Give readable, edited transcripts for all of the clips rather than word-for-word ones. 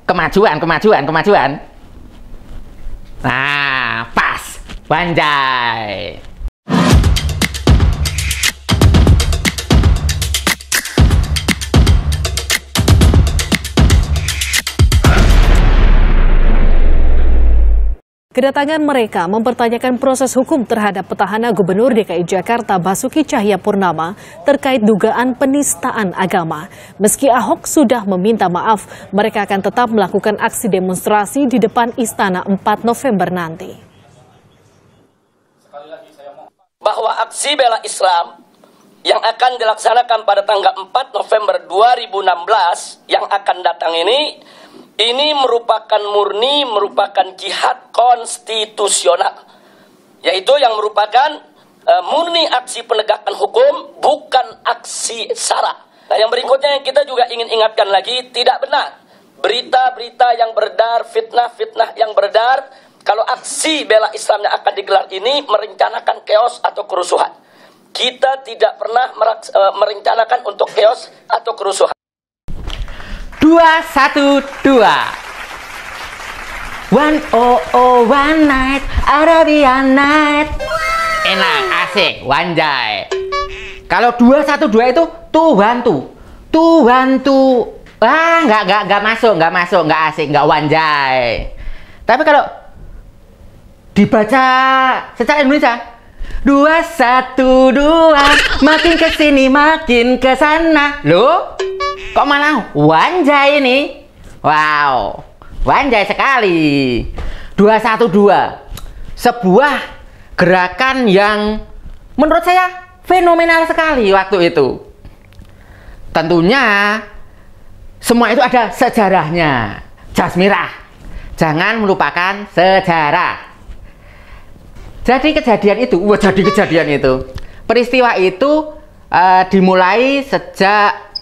Kemajuan, kemajuan, kemajuan. Nah, pas. Wanjai. Kedatangan mereka mempertanyakan proses hukum terhadap petahana Gubernur DKI Jakarta Basuki Cahayapurnama terkait dugaan penistaan agama. Meski Ahok sudah meminta maaf, mereka akan tetap melakukan aksi demonstrasi di depan Istana 4 November nanti. Bahwa aksi bela Islam yang akan dilaksanakan pada tanggal 4 November 2016 yang akan datang ini merupakan jihad konstitusional, yaitu yang merupakan murni aksi penegakan hukum, bukan aksi sara. Nah, yang berikutnya yang kita juga ingin ingatkan lagi, tidak benar berita-berita yang beredar, fitnah-fitnah yang beredar, kalau aksi bela Islam yang akan digelar ini merencanakan chaos atau kerusuhan. Kita tidak pernah merencanakan untuk chaos atau kerusuhan. 212 100 night Arabian night. Enak, asik, wanjai. Kalau 212 itu tuh bantu. Ah, nggak masuk, nggak asik, nggak wanjai. Tapi kalau dibaca secara Indonesia 212 makin kesini makin kesana. Loh, kok malah wanjai ini? Wow, wanjai sekali. 212, sebuah gerakan yang menurut saya fenomenal sekali waktu itu. Tentunya semua itu ada sejarahnya. Jasmirah, jangan melupakan sejarah. Jadi kejadian itu, peristiwa itu dimulai sejak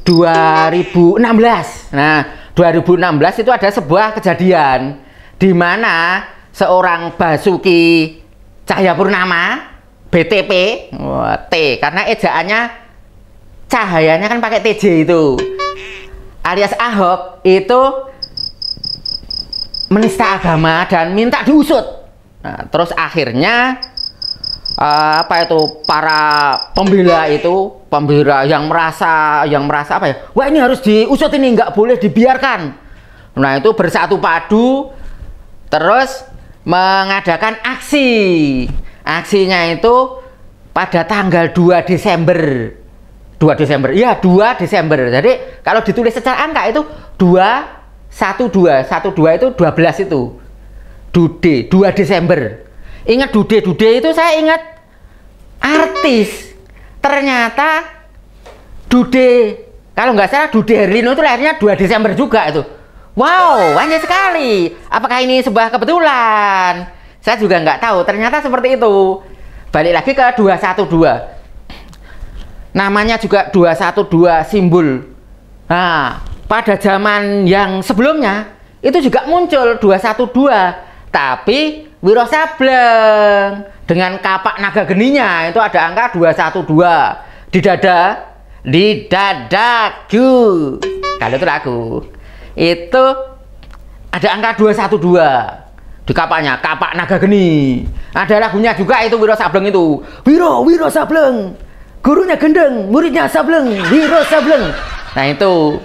2016. Nah, 2016 itu ada sebuah kejadian di mana seorang Basuki Cahayapurnama, BTP, T, karena ejaannya cahayanya kan pakai TJ itu, alias Ahok itu menista agama dan minta diusut. Nah, terus akhirnya para pembela yang merasa apa ya, wah ini harus diusut, ini nggak boleh dibiarkan. Nah, itu bersatu padu terus mengadakan aksinya itu pada tanggal 2 Desember. Iya, 2 Desember. Jadi kalau ditulis secara angka itu 212 itu 12 itu. Dude, 2 Desember. Ingat Dude itu saya ingat artis. Ternyata Dude, kalau nggak salah Dude Herlino itu lahirnya 2 Desember juga itu. Wow, banyak sekali. Apakah ini sebuah kebetulan? Saya juga nggak tahu. Ternyata seperti itu. Balik lagi ke 212. Namanya juga 212 simbol. Nah, pada zaman yang sebelumnya itu juga muncul 212. Tapi Wiro Sableng dengan kapak naga geninya itu ada angka 212 di dadaku. Kalau itu lagu itu ada angka 212 di kapaknya, kapak naga geni. Ada lagunya juga itu Wiro Sableng itu. Wiro Sableng, gurunya gendeng, muridnya Sableng, Wiro Sableng. Nah, itu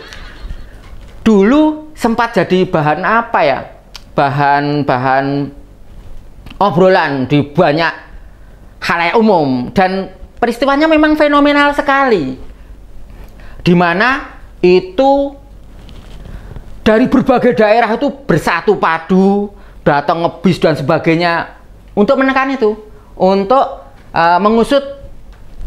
dulu sempat jadi bahan apa ya? Bahan obrolan di banyak khalayak umum, dan peristiwanya memang fenomenal sekali, dimana itu dari berbagai daerah itu bersatu padu datang ngebis dan sebagainya untuk menekan itu, untuk mengusut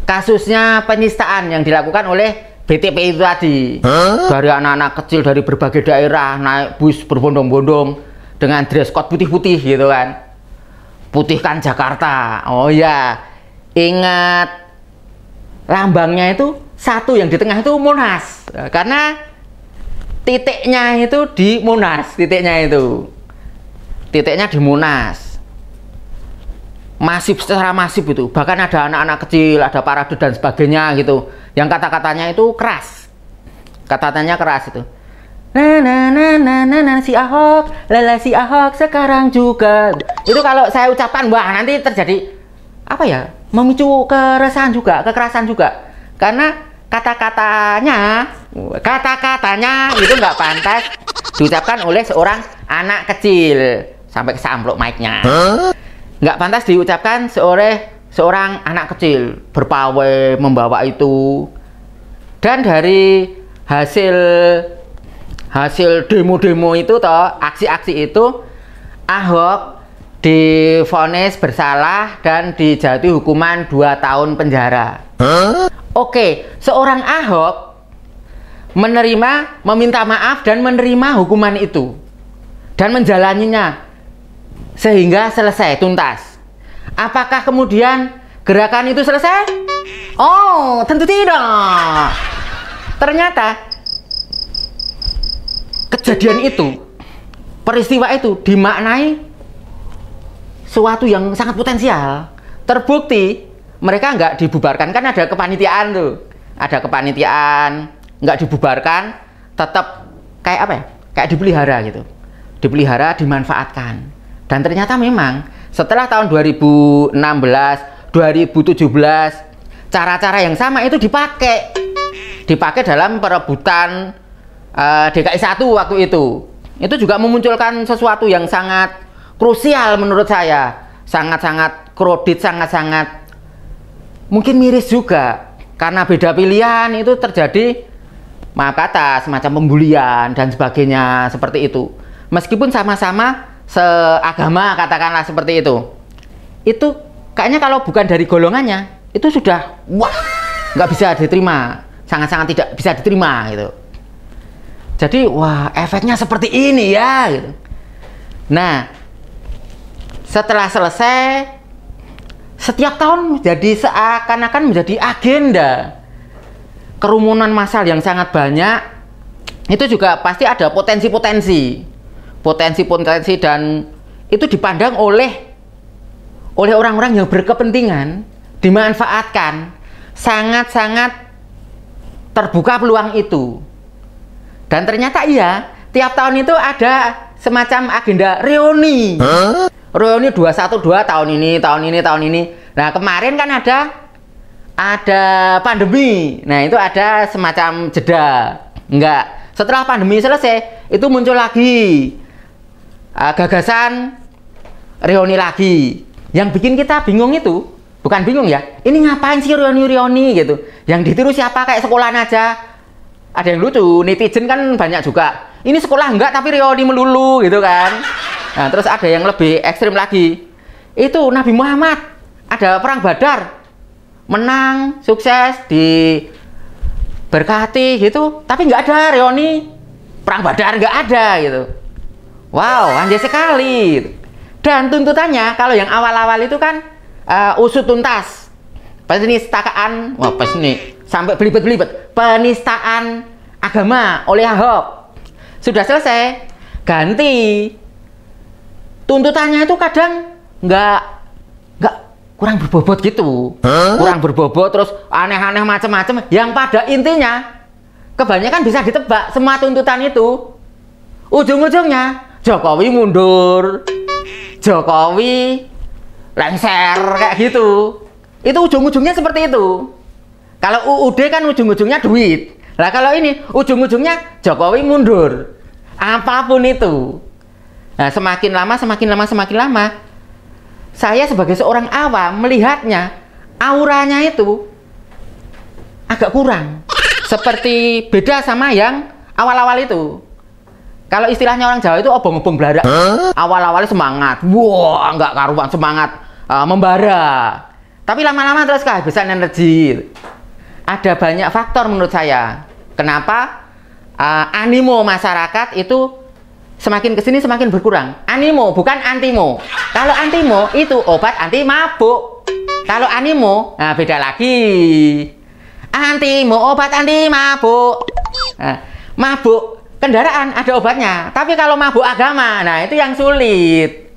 kasusnya penistaan yang dilakukan oleh BTP itu tadi. Dari anak-anak kecil dari berbagai daerah naik bus berbondong-bondong dengan dress code putih-putih gitu kan. Putihkan Jakarta. Oh ya, ingat lambangnya itu satu, yang di tengah itu Monas. Karena titiknya itu di Monas, titiknya di Monas. Masif, secara masif itu. Bahkan ada anak-anak kecil, ada parade dan sebagainya gitu. Yang kata-katanya itu keras. kata-katanya keras itu. Si Ahok, lele si Ahok sekarang juga. Itu kalau saya ucapkan, wah nanti terjadi apa ya? Memicu keresahan juga, kekerasan juga. Karena kata-katanya itu nggak pantas diucapkan oleh seorang anak kecil. Sampai kesamplok mic-nya. Nggak pantas diucapkan seorang anak kecil berpawai membawa itu. Dan dari hasil demo-demo itu toh, aksi-aksi itu, Ahok divonis bersalah dan dijatuhi hukuman 2 tahun penjara. Oke, seorang Ahok meminta maaf dan menerima hukuman itu dan menjalaninya sehingga selesai tuntas. Apakah kemudian gerakan itu selesai? Oh, tentu tidak. Ternyata kejadian itu, peristiwa itu dimaknai suatu yang sangat potensial. Terbukti mereka nggak dibubarkan, kan ada kepanitiaan tuh, ada kepanitiaan, nggak dibubarkan, tetap kayak apa ya, kayak dipelihara gitu, dipelihara, dimanfaatkan. Dan ternyata memang setelah tahun 2016, 2017, cara-cara yang sama itu dipakai dalam perebutan DKI 1 waktu itu. Itu juga memunculkan sesuatu yang sangat krusial menurut saya, sangat-sangat kredit, sangat-sangat mungkin miris juga, karena beda pilihan itu terjadi, maaf kata, semacam pembulian dan sebagainya seperti itu. Meskipun sama-sama seagama, katakanlah seperti itu kayaknya kalau bukan dari golongannya itu sudah wah, nggak bisa diterima, sangat-sangat tidak bisa diterima gitu. Jadi wah, efeknya seperti ini ya gitu. Nah, setelah selesai, setiap tahun menjadi seakan-akan menjadi agenda kerumunan massal yang sangat banyak. Itu juga pasti ada potensi-potensi dan itu dipandang oleh orang-orang yang berkepentingan, dimanfaatkan, sangat-sangat terbuka peluang itu. Dan ternyata iya, tiap tahun itu ada semacam agenda reuni. Reuni 212 tahun ini. Nah, kemarin kan ada pandemi. Nah, itu ada semacam jeda. Enggak. Setelah pandemi selesai, itu muncul lagi gagasan reuni lagi. Yang bikin kita bingung itu, bukan bingung ya, ini ngapain sih reuni gitu. Yang ditiru siapa, kayak sekolahan aja. Ada yang lucu, netizen kan banyak juga. Ini sekolah enggak tapi reuni melulu gitu kan. Nah, terus ada yang lebih ekstrim lagi. Itu Nabi Muhammad ada perang Badar, menang, sukses, diberkati gitu, tapi nggak ada reuni perang Badar, nggak ada gitu. Wow, anjay sekali. Dan tuntutannya kalau yang awal-awal itu kan usut tuntas, penistaan, wah pesni sampai belibet-belibet, penistaan agama oleh Ahok. Sudah selesai, ganti. Tuntutannya itu kadang nggak kurang berbobot gitu, kurang berbobot, terus aneh-aneh macam-macam. Yang pada intinya kebanyakan bisa ditebak semua tuntutan itu. Ujung-ujungnya Jokowi mundur, Jokowi lengser kayak gitu. Itu ujung-ujungnya seperti itu. Kalau UUD kan ujung-ujungnya duit. Nah, kalau ini ujung-ujungnya Jokowi mundur. Apapun itu. Nah, semakin lama saya sebagai seorang awam melihatnya, auranya itu agak kurang. Seperti beda sama yang awal-awal itu. Kalau istilahnya orang Jawa itu obong-obong beladak. Awal-awalnya semangat, wah nggak karuan semangat, membara. Tapi lama-lama terus kehabisan energi. Ada banyak faktor menurut saya. Kenapa animo masyarakat itu semakin kesini semakin berkurang. Animo bukan antimo. Kalau antimo itu obat anti mabuk. Kalau animo, nah beda lagi. Antimo obat anti mabuk. Nah, mabuk kendaraan ada obatnya. Tapi kalau mabuk agama, nah itu yang sulit.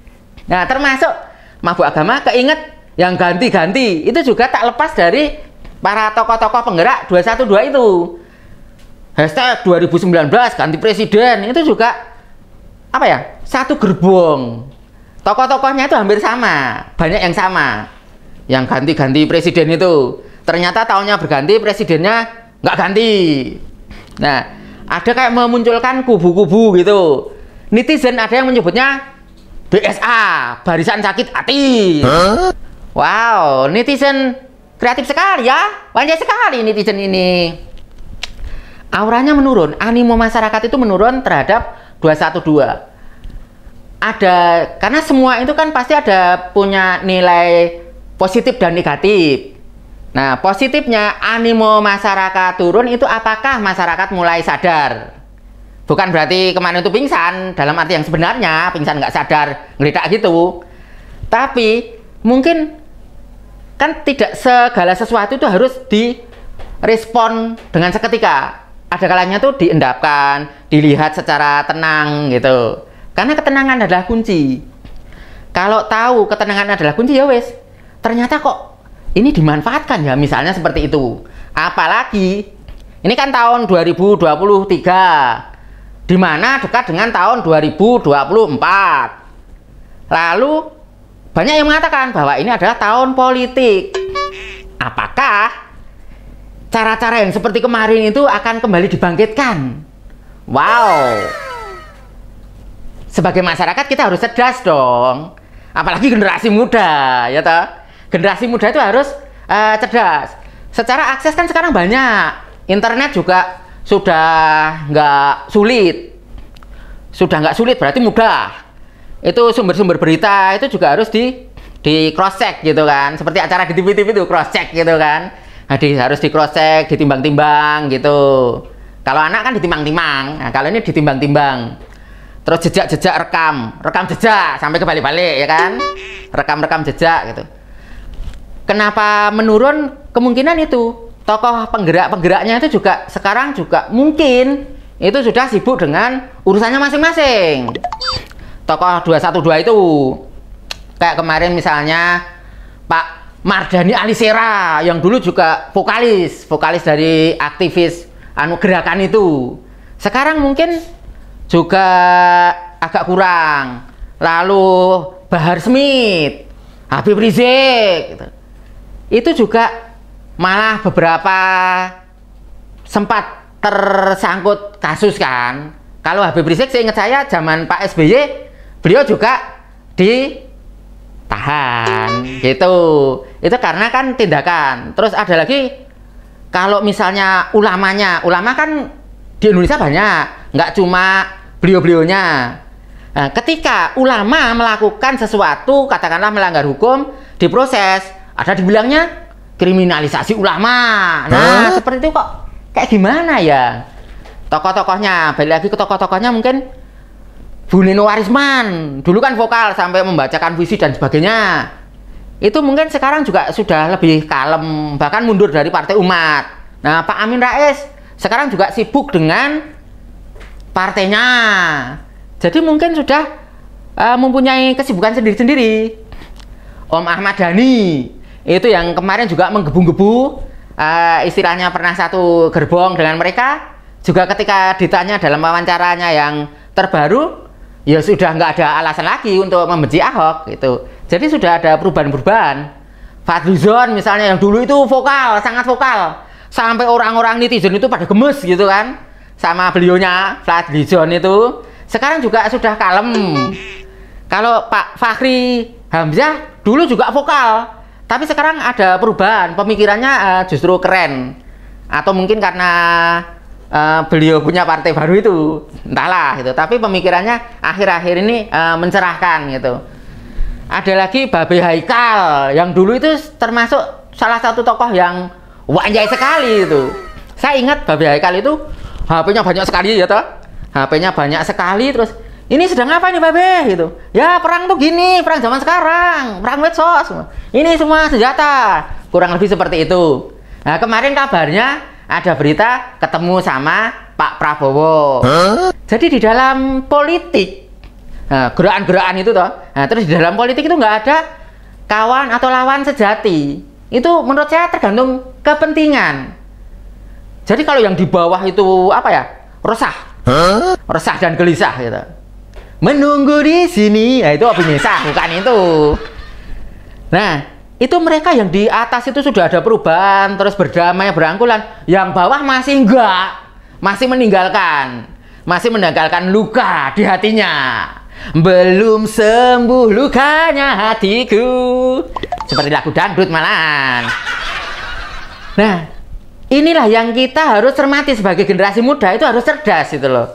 Nah, termasuk mabuk agama keinget yang ganti-ganti. Itu juga tak lepas dari para tokoh-tokoh penggerak 212 itu. hashtag 2019 ganti presiden, itu juga apa ya, satu gerbong. Tokoh-tokohnya itu hampir sama, banyak yang sama, yang ganti-ganti presiden itu. Ternyata tahunnya berganti, presidennya nggak ganti. Nah, ada kayak memunculkan kubu-kubu gitu. Netizen ada yang menyebutnya BSA, barisan sakit hati. Wow, netizen kreatif sekali ya, banyak sekali netizen ini. Auranya menurun, animo masyarakat itu menurun terhadap 212. Ada, karena semua itu kan pasti ada punya nilai positif dan negatif. Nah, positifnya animo masyarakat turun itu apakah masyarakat mulai sadar? Bukan berarti kemarin itu pingsan, dalam arti yang sebenarnya, pingsan nggak sadar, ngelidak gitu. Tapi, mungkin kan tidak segala sesuatu itu harus direspon dengan seketika. Ada kalanya tuh diendapkan, dilihat secara tenang gitu. Karena ketenangan adalah kunci. Kalau tahu ketenangan adalah kunci, ya wes, ternyata kok ini dimanfaatkan ya, misalnya seperti itu. Apalagi ini kan tahun 2023, di mana dekat dengan tahun 2024. Lalu banyak yang mengatakan bahwa ini adalah tahun politik. Apakah cara-cara yang seperti kemarin itu akan kembali dibangkitkan? Wow. Sebagai masyarakat kita harus cerdas dong. Apalagi generasi muda, ya toh. Generasi muda itu harus cerdas. Secara akses kan sekarang banyak. Internet juga sudah nggak sulit. Sudah nggak sulit berarti mudah. Itu sumber-sumber berita itu juga harus di cross check gitu kan. Seperti acara di TV-TV itu cross check gitu kan. Nah, harus di cross check, ditimbang-timbang gitu. Kalau anak kan ditimbang-timbang. Nah, kalau ini ditimbang-timbang. Terus jejak-jejak rekam jejak sampai ke balik-balik ya kan. Rekam jejak gitu. Kenapa menurun? Kemungkinan itu tokoh penggerak-penggeraknya itu juga sekarang juga mungkin itu sudah sibuk dengan urusannya masing-masing. Tokoh 212 itu kayak kemarin misalnya Pak Mardhani Alisera yang dulu juga vokalis dari aktivis gerakan itu. Sekarang mungkin juga agak kurang. Lalu Bahar Smith, Habib Rizik gitu. Itu juga malah beberapa sempat tersangkut kasus kan. Kalau Habib Rizik seingat saya zaman Pak SBY beliau juga ditahan gitu. Itu karena kan tindakan. Terus ada lagi kalau misalnya ulama kan di Indonesia banyak, nggak cuma beliau-beliaunya. Nah, ketika ulama melakukan sesuatu, katakanlah melanggar hukum, diproses, ada dibilangnya kriminalisasi ulama. Nah, seperti itu kok kayak gimana ya? Tokoh-tokohnya, balik lagi ke tokoh-tokohnya mungkin Bu Nino Warisman, dulu kan vokal sampai membacakan puisi dan sebagainya. Itu mungkin sekarang juga sudah lebih kalem, bahkan mundur dari Partai Umat. Nah, Pak Amin Rais sekarang juga sibuk dengan partainya. Jadi mungkin sudah mempunyai kesibukan sendiri-sendiri. Om Ahmad Dhani itu yang kemarin juga menggebu-gebu, istilahnya pernah satu gerbong dengan mereka. Juga ketika ditanya dalam wawancaranya yang terbaru, ya sudah nggak ada alasan lagi untuk membenci Ahok gitu. Jadi sudah ada perubahan-perubahan. Fadlizon misalnya yang dulu itu vokal, sangat vokal, sampai orang-orang netizen itu pada gemes gitu kan sama beliaunya Fadlizon itu. Sekarang juga sudah kalem. Kalau Pak Fachri Hamzah dulu juga vokal, tapi sekarang ada perubahan, pemikirannya justru keren. Atau mungkin karena beliau punya partai baru itu, entahlah gitu. Tapi pemikirannya akhir-akhir ini mencerahkan gitu. Ada lagi Babe Haikal yang dulu itu termasuk salah satu tokoh yang wanjai sekali itu. Saya ingat Babe Haikal itu HP-nya banyak sekali ya toh. HP-nya banyak sekali, terus ini sedang apa nih Babe gitu. Ya perang tuh gini, perang zaman sekarang, perang medsos. Ini semua senjata. Kurang lebih seperti itu. Nah, kemarin kabarnya ada berita ketemu sama Pak Prabowo. Jadi di dalam politik, gerakan-gerakan itu toh. Nah, terus di dalam politik itu nggak ada kawan atau lawan sejati. Itu menurut saya tergantung kepentingan. Jadi kalau yang di bawah itu apa ya? Resah. Resah dan gelisah gitu. Menunggu di sini. Nah, itu penyesah, bukan itu. Nah, itu mereka yang di atas itu sudah ada perubahan, terus berdamai, berangkulan. Yang bawah masih enggak. Masih meninggalkan luka di hatinya. Belum sembuh lukanya hatiku. Seperti lagu dangdut malahan. Nah, inilah yang kita harus cermati sebagai generasi muda, itu harus cerdas itu loh.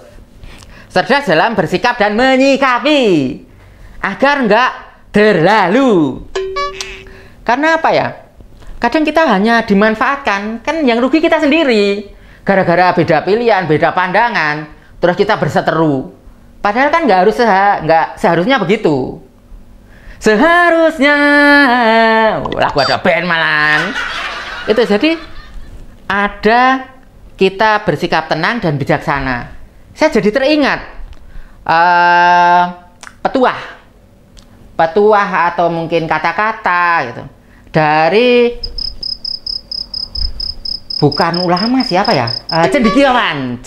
Cerdas dalam bersikap dan menyikapi agar enggak terlalu. Karena apa ya? Kadang kita hanya dimanfaatkan, kan yang rugi kita sendiri. Gara-gara beda pilihan, beda pandangan, terus kita berseteru. Padahal kan nggak seharusnya begitu. Seharusnya lagu ada band malan. Itu jadi ada kita bersikap tenang dan bijaksana. Saya jadi teringat petuah atau mungkin kata-kata gitu dari bukan ulama siapa ya, cendekiawan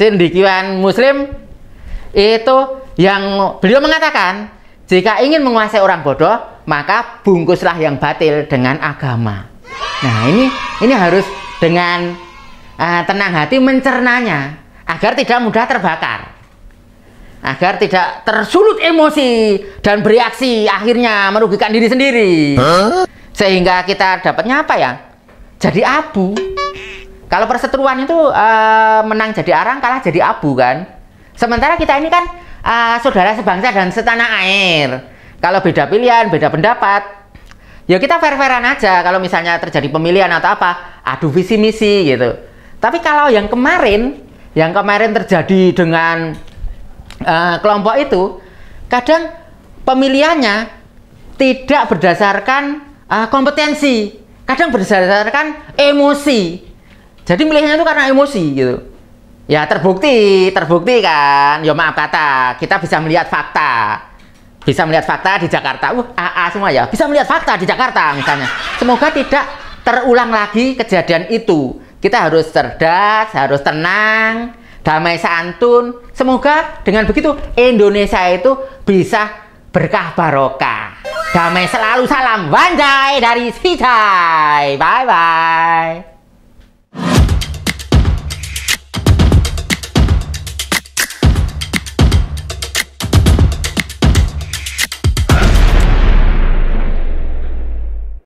Muslim itu yang beliau mengatakan, jika ingin menguasai orang bodoh maka bungkuslah yang batil dengan agama. Nah, ini harus dengan tenang hati mencernanya agar tidak mudah terbakar, agar tidak tersulut emosi dan bereaksi akhirnya merugikan diri sendiri. Sehingga kita dapatnya apa ya? Jadi abu. Kalau perseteruan itu menang jadi arang, kalah jadi abu kan. Sementara kita ini kan saudara sebangsa dan setanah air. Kalau beda pilihan, beda pendapat, ya kita fair-fairan aja. Kalau misalnya terjadi pemilihan atau apa, adu visi misi gitu. Tapi kalau yang kemarin terjadi dengan kelompok itu, kadang pemilihannya tidak berdasarkan kompetensi, kadang berdasarkan emosi. Jadi milihnya itu karena emosi gitu. Ya terbukti kan. Ya maaf kata, kita bisa melihat fakta. Bisa melihat fakta di Jakarta. AA semua ya. Bisa melihat fakta di Jakarta misalnya. Semoga tidak terulang lagi kejadian itu. Kita harus cerdas, harus tenang, damai santun. Semoga dengan begitu Indonesia itu bisa berkah barokah. Damai selalu, salam Wanjai dari Sijai. Bye bye.